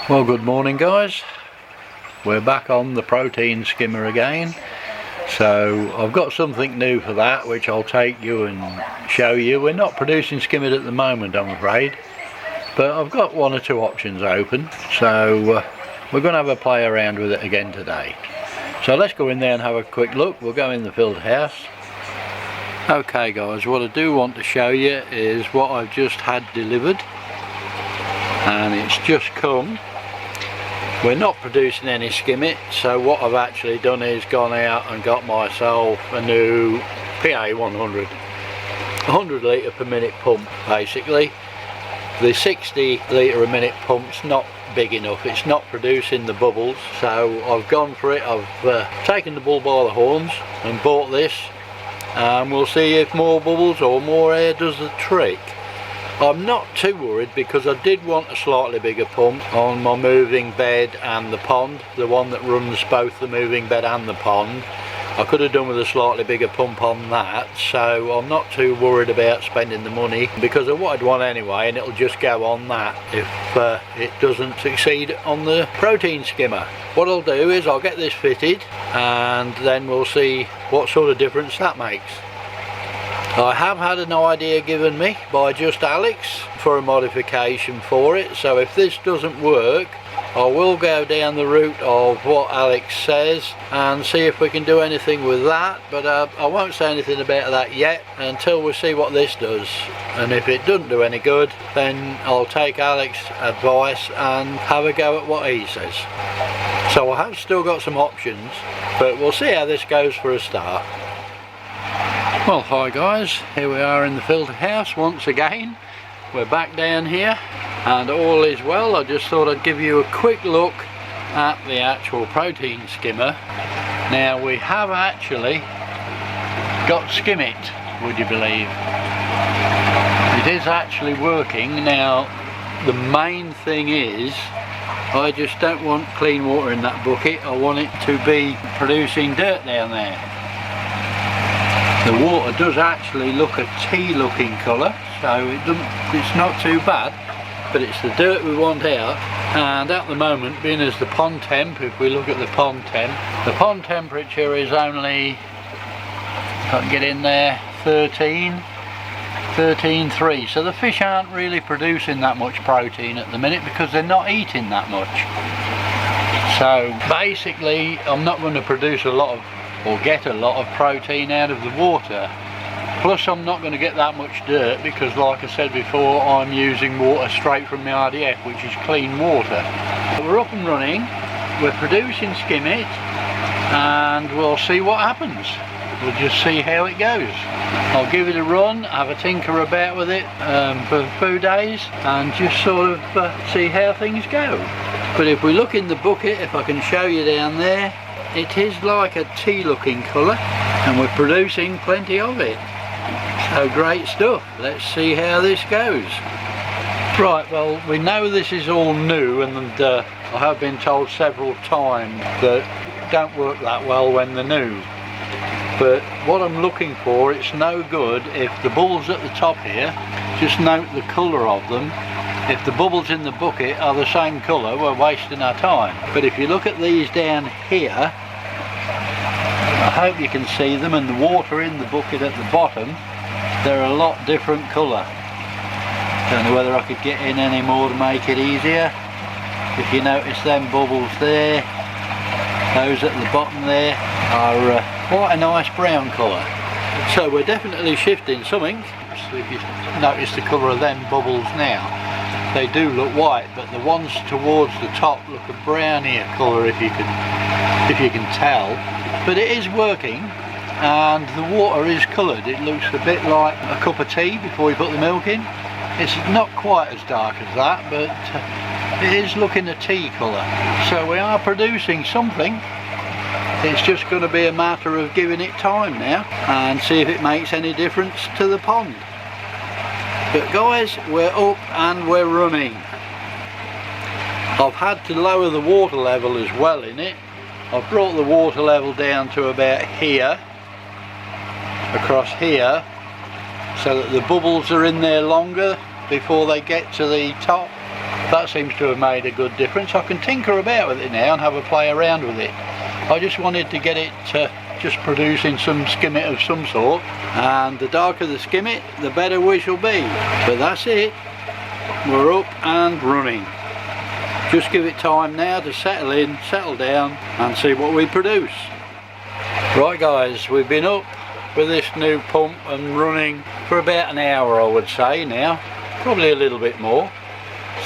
Well, good morning guys. We're back on the protein skimmer again. So I've got something new for that which I'll take you and show you. We're not producing skimmers at the moment, I'm afraid, but I've got one or two options open. So we're going to have a play around with it again today. So let's go in there and have a quick look. We'll go in the filter house. Okay guys, what I do want to show you is what I've just had delivered, and it's just come. We're not producing any skimmit, so what I've actually done is gone out and got myself a new PA 100, 100 litre per minute pump basically. The 60 litre a minute pump's not big enough, it's not producing the bubbles, so I've gone for it. I've taken the bull by the horns and bought this, and we'll see if more bubbles or more air does the trick. I'm not too worried because I did want a slightly bigger pump on my moving bed and the pond, the one that runs both the moving bed and the pond. I could have done with a slightly bigger pump on that, so I'm not too worried about spending the money because of what I'd want anyway, and it'll just go on that if it doesn't succeed on the protein skimmer. What I'll do is I'll get this fitted and then we'll see what sort of difference that makes. I have had an idea given me by just Alex for a modification for it, so if this doesn't work I will go down the route of what Alex says and see if we can do anything with that, but I won't say anything about that yet until we see what this does, and if it doesn't do any good then I'll take Alex's advice and have a go at what he says. So I have still got some options, but we'll see how this goes for a start. Well, hi guys, here we are in the filter house once again. We're back down here and all is well. I just thought I'd give you a quick look at the actual protein skimmer. Now we have actually got skimmit, would you believe? It is actually working. Now the main thing is I just don't want clean water in that bucket. I want it to be producing dirt down there. The water does actually look a tea looking colour, so it's not too bad, but it's the dirt we want out. And at the moment, being as the pond temp, if we look at the pond temperature is only, if I can get in there, 13.3, so the fish aren't really producing that much protein at the minute because they're not eating that much. So basically I'm not going to produce a lot of or get a lot of protein out of the water, plus I'm not going to get that much dirt because like I said before I'm using water straight from the RDF, which is clean water. But we're up and running, we're producing skimmit, and we'll see what happens. We'll just see how it goes. I'll give it a run, have a tinker about with it for a few days and just sort of see how things go. But if we look in the bucket, if I can show you down there, it is like a tea looking colour and we're producing plenty of it. So great stuff. Let's see how this goes. Right, well we know this is all new, and I have been told several times that don't work that well when they're new. But what I'm looking for, it's no good if the bubbles at the top here, just note the colour of them. If the bubbles in the bucket are the same colour, we're wasting our time. But if you look at these down here, I hope you can see them, and the water in the bucket at the bottom, they're a lot different colour. Don't know whether I could get in any more to make it easier. If you notice them bubbles there, those at the bottom there are quite a nice brown colour. So we're definitely shifting something. If you notice the colour of them bubbles now, they do look white, but the ones towards the top look a brownier colour if you can tell. But it is working, and the water is coloured. It looks a bit like a cup of tea before you put the milk in. It's not quite as dark as that, but it is looking a tea colour. So we are producing something. It's just going to be a matter of giving it time now and see if it makes any difference to the pond. But guys, we're up and we're running. I've had to lower the water level as well in it. I've brought the water level down to about here, across here, so that the bubbles are in there longer before they get to the top. that seems to have made a good difference. I can tinker about with it now and have a play around with it. I just wanted to get it just producing some skimmit of some sort, and the darker the skimmit the better we shall be. But that's it, we're up and running. Just give it time now to settle in, settle down and see what we produce. Right guys, we've been up with this new pump and running for about an hour I would say now, probably a little bit more.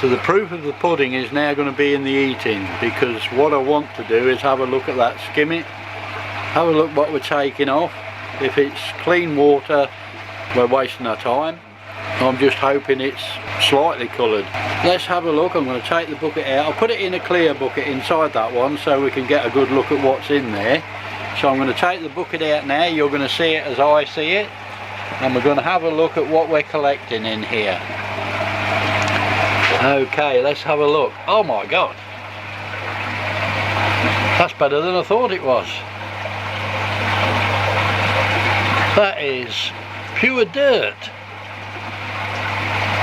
So the proof of the pudding is now going to be in the eating, because what I want to do is have a look at that skimmit, have a look what we're taking off. If it's clean water, we're wasting our time. I'm just hoping it's slightly coloured. Let's have a look. I'm going to take the bucket out. I'll put it in a clear bucket inside that one so we can get a good look at what's in there. So I'm going to take the bucket out now. You're going to see it as I see it, and we're going to have a look at what we're collecting in here. Okay, let's have a look. Oh my god, that's better than I thought it was. That is pure dirt.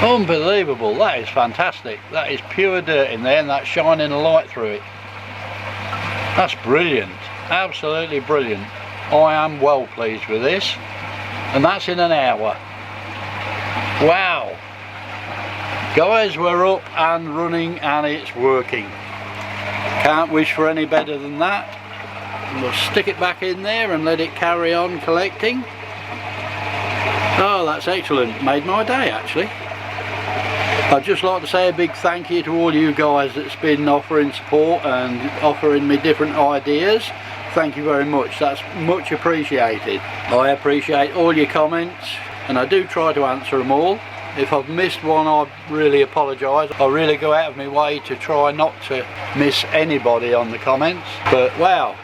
Unbelievable, that is fantastic. That is pure dirt in there, and that's shining a light through it. That's brilliant, absolutely brilliant. I am well pleased with this, and that's in an hour. Wow. Guys, we're up and running and it's working. Can't wish for any better than that. We'll stick it back in there and let it carry on collecting. Oh, that's excellent. Made my day actually. I'd just like to say a big thank you to all you guys that's been offering support and offering me different ideas. Thank you very much, that's much appreciated. I appreciate all your comments and I do try to answer them all. If I've missed one, I really apologise. I really go out of my way to try not to miss anybody on the comments. But wow,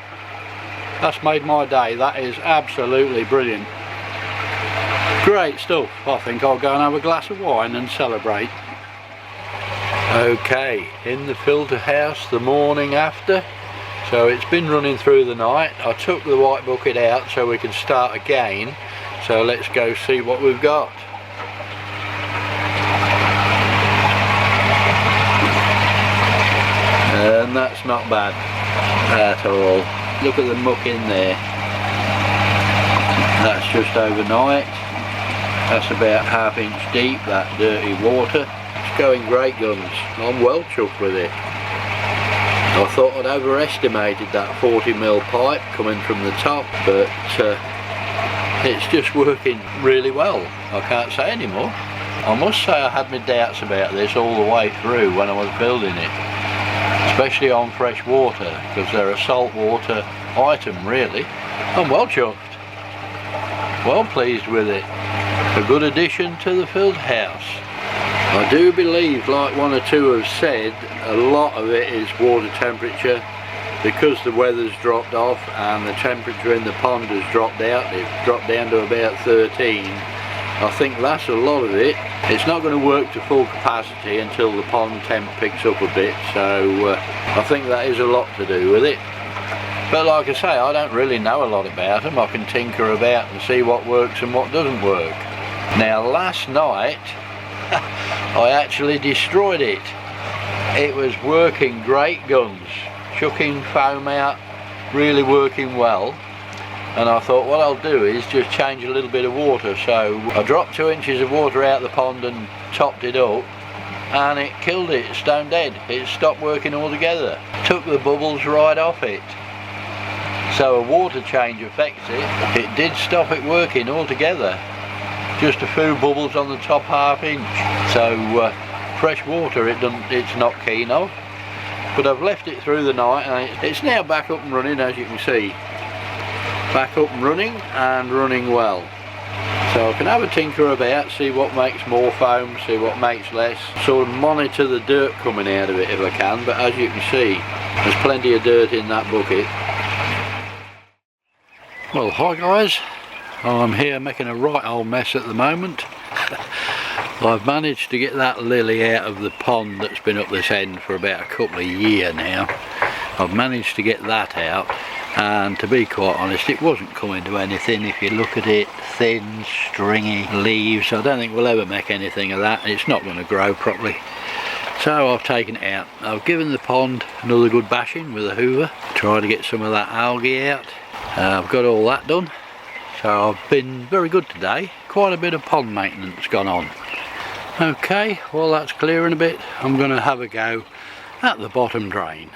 that's made my day. That is absolutely brilliant. Great stuff. I think I'll go and have a glass of wine and celebrate. Okay, in the filter house the morning after. So it's been running through the night. I took the white bucket out so we can start again. So let's go see what we've got. And that's not bad at all. Look at the muck in there. That's just overnight. That's about ½ inch deep, that dirty water. It's going great guns. I'm well chuffed with it. I thought I'd overestimated that 40mm pipe coming from the top, but it's just working really well. I can't say any more. I must say I had my doubts about this all the way through when I was building it. Especially on fresh water, because they're a saltwater item really. I'm well chuffed, well pleased with it. A good addition to the filter house. I do believe, like one or two have said, a lot of it is water temperature, because the weather's dropped off and the temperature in the pond has dropped out. It's dropped down to about 13. I think that's a lot of it. It's not going to work to full capacity until the pond temp picks up a bit, so I think that is a lot to do with it. But like I say, I don't really know a lot about them. I can tinker about and see what works and what doesn't work. Now last night I actually destroyed it. It was working great guns, chucking foam out, really working well. And I thought what I'll do is just change a little bit of water. So I dropped 2 inches of water out of the pond and topped it up, and it killed it, stone dead. It stopped working altogether. Took the bubbles right off it. So a water change affects it. It did stop it working altogether. Just a few bubbles on the top ½ inch. So fresh water it's not keen of. But I've left it through the night and it's now back up and running, as you can see. Back up and running well. So I can have a tinker about, see what makes more foam, see what makes less, sort of monitor the dirt coming out of it if I can. But as you can see, there's plenty of dirt in that bucket. Well, hi guys, I'm here making a right old mess at the moment. I've managed to get that lily out of the pond that's been up this end for about a couple of years now. I've managed to get that out, and to be quite honest, it wasn't coming to anything. If you look at it, thin, stringy leaves. I don't think we'll ever make anything of that. It's not going to grow properly. So I've taken it out. I've given the pond another good bashing with a hoover, trying to get some of that algae out. I've got all that done. So I've been very good today. Quite a bit of pond maintenance gone on. Okay, while that's clearing a bit, I'm going to have a go at the bottom drain.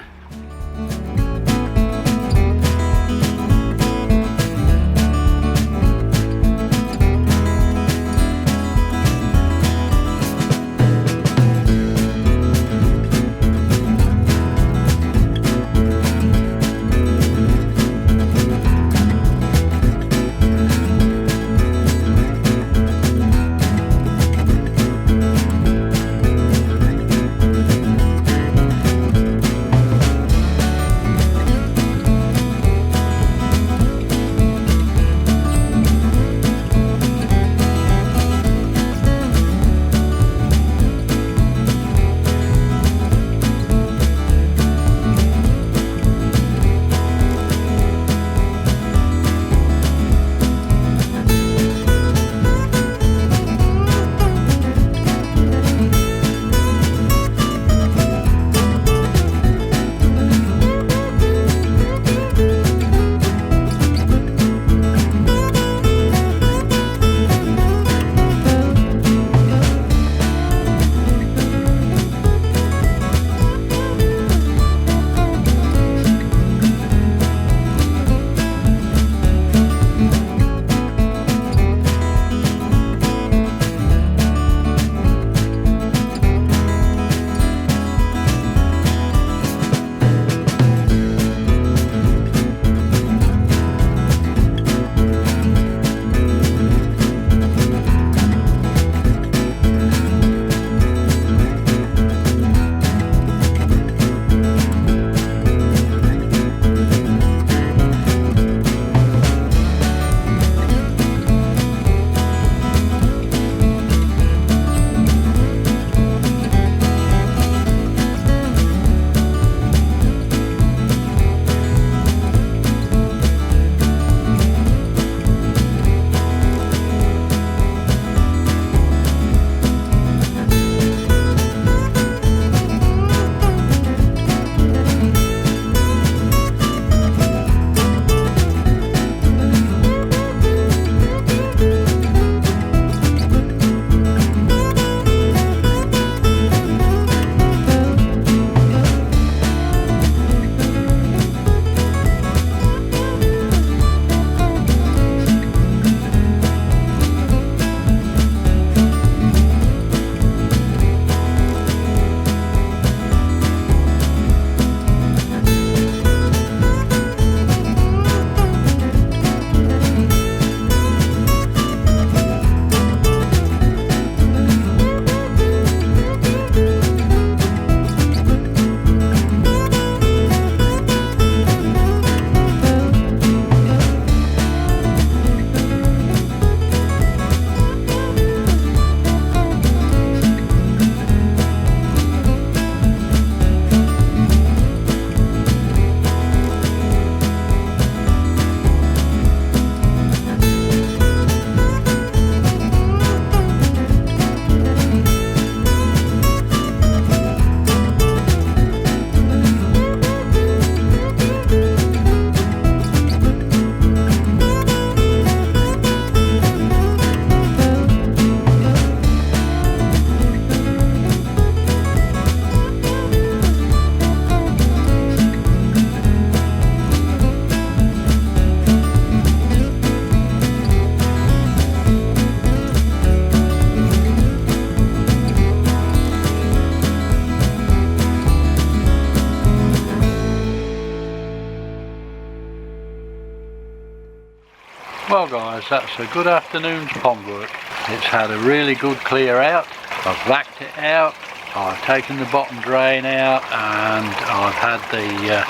Well guys, that's a good afternoon's pond work. It's had a really good clear out. I've vacked it out, I've taken the bottom drain out, and I've had the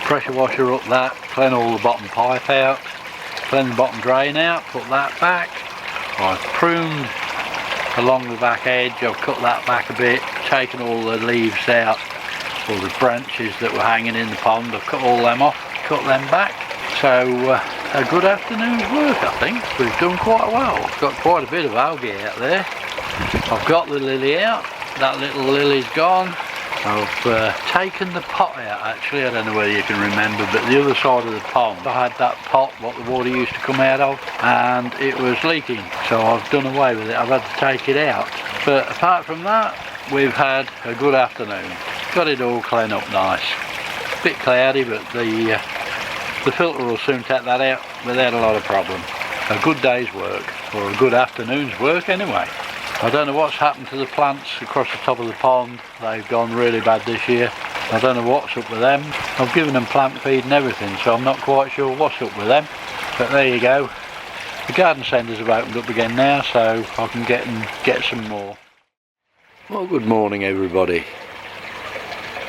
pressure washer up that, clean all the bottom pipe out, clean the bottom drain out, put that back. I've pruned along the back edge, I've cut that back a bit, taken all the leaves out, all the branches that were hanging in the pond, I've cut all them off, cut them back. So a good afternoon's work, I think. We've done quite well. Got quite a bit of algae out there. I've got the lily out, that little lily's gone. I've taken the pot out actually. I don't know whether you can remember, but the other side of the pond I had that pot what the water used to come out of, and it was leaking, so I've done away with it. I've had to take it out, but apart from that we've had a good afternoon. Got it all cleaned up nice. Bit cloudy, but the filter will soon take that out without a lot of problem. A good day's work, or a good afternoon's work anyway. I don't know what's happened to the plants across the top of the pond. They've gone really bad this year. I don't know what's up with them. I've given them plant feed and everything, so I'm not quite sure what's up with them. But there you go. The garden centres have opened up again now, so I can get some more. Well, good morning everybody.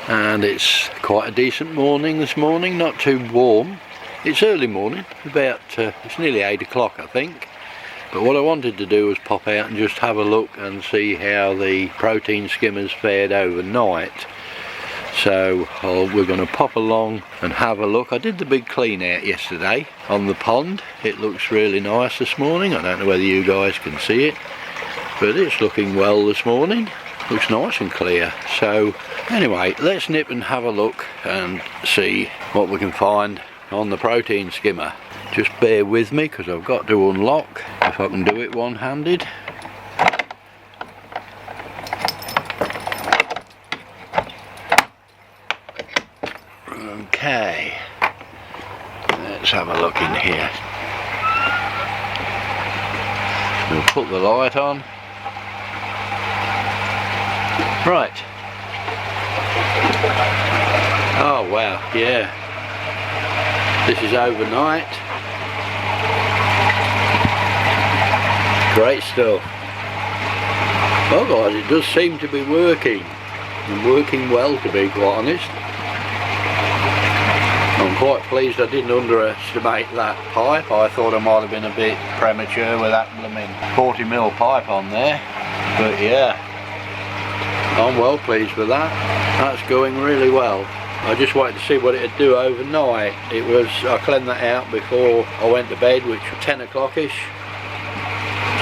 And it's quite a decent morning this morning, not too warm. It's early morning, about it's nearly 8 o'clock I think. But what I wanted to do was pop out and just have a look and see how the protein skimmers fared overnight. So we're going to pop along and have a look. I did the big clean out yesterday on the pond. It looks really nice this morning. I don't know whether you guys can see it, but it's looking well this morning. Looks nice and clear. So anyway, let's nip and have a look and see what we can find on the protein skimmer. Just bear with me because I've got to unlock, if I can do it one-handed. Okay, let's have a look in here. We'll put the light on. Right. Oh wow, yeah. This is overnight. Great stuff. Well guys, it does seem to be working, and working well to be quite honest. I'm quite pleased I didn't underestimate that pipe. I thought I might have been a bit premature with that blooming 40mm pipe on there, but yeah, I'm well pleased with that. That's going really well. I just wanted to see what it'd do overnight. I cleaned that out before I went to bed, which was 10 o'clock-ish.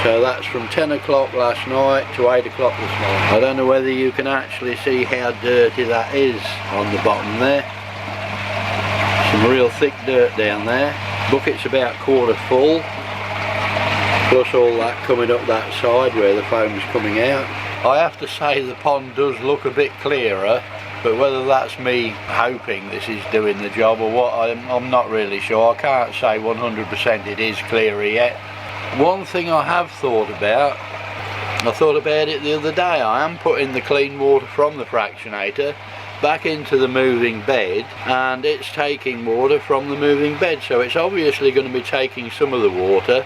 So that's from 10 o'clock last night to 8 o'clock this morning. I don't know whether you can actually see how dirty that is on the bottom there. Some real thick dirt down there. Bucket's about quarter full, plus all that coming up that side where the foam's coming out. I have to say the pond does look a bit clearer, but whether that's me hoping this is doing the job or what, I'm not really sure. I can't say 100% it is clearer yet. One thing I have thought about, I thought about it the other day. I am putting the clean water from the fractionator back into the moving bed, and it's taking water from the moving bed, so it's obviously going to be taking some of the water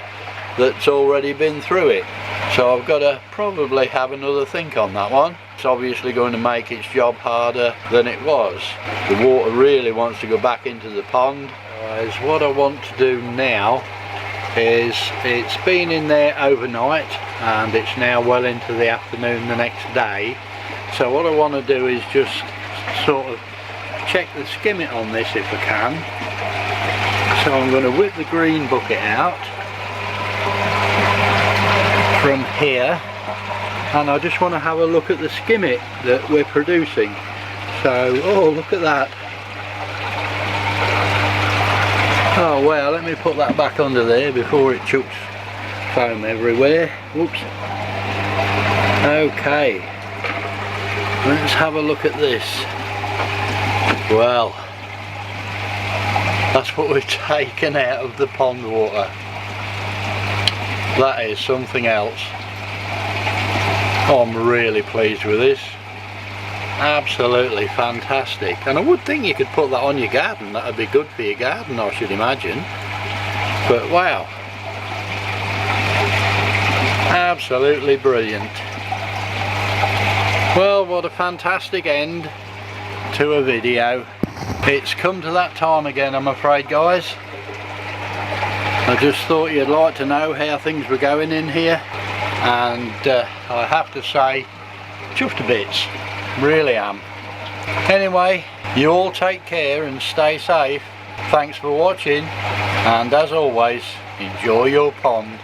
that's already been through it. So I've got to probably have another think on that one. It's obviously going to make its job harder than it was. The water really wants to go back into the pond. What I want to do now is, it's been in there overnight and it's now well into the afternoon the next day. So what I want to do is just sort of check the skimming on this if I can. So I'm going to whip the green bucket out from here, and I just want to have a look at the skimmit that we're producing. So, oh look at that. Oh well, let me put that back under there before it chucks foam everywhere. Whoops. Okay, let's have a look at this. Well, that's what we've taken out of the pond water. That is something else. Oh, I'm really pleased with this. Absolutely fantastic. And I would think you could put that on your garden. That would be good for your garden, I should imagine. But wow, absolutely brilliant. Well, what a fantastic end to a video. It's come to that time again, I'm afraid, guys. I just thought you'd like to know how things were going in here, and I have to say, chuffed to bits, really am. Anyway, you all take care and stay safe. Thanks for watching, and as always, enjoy your pond.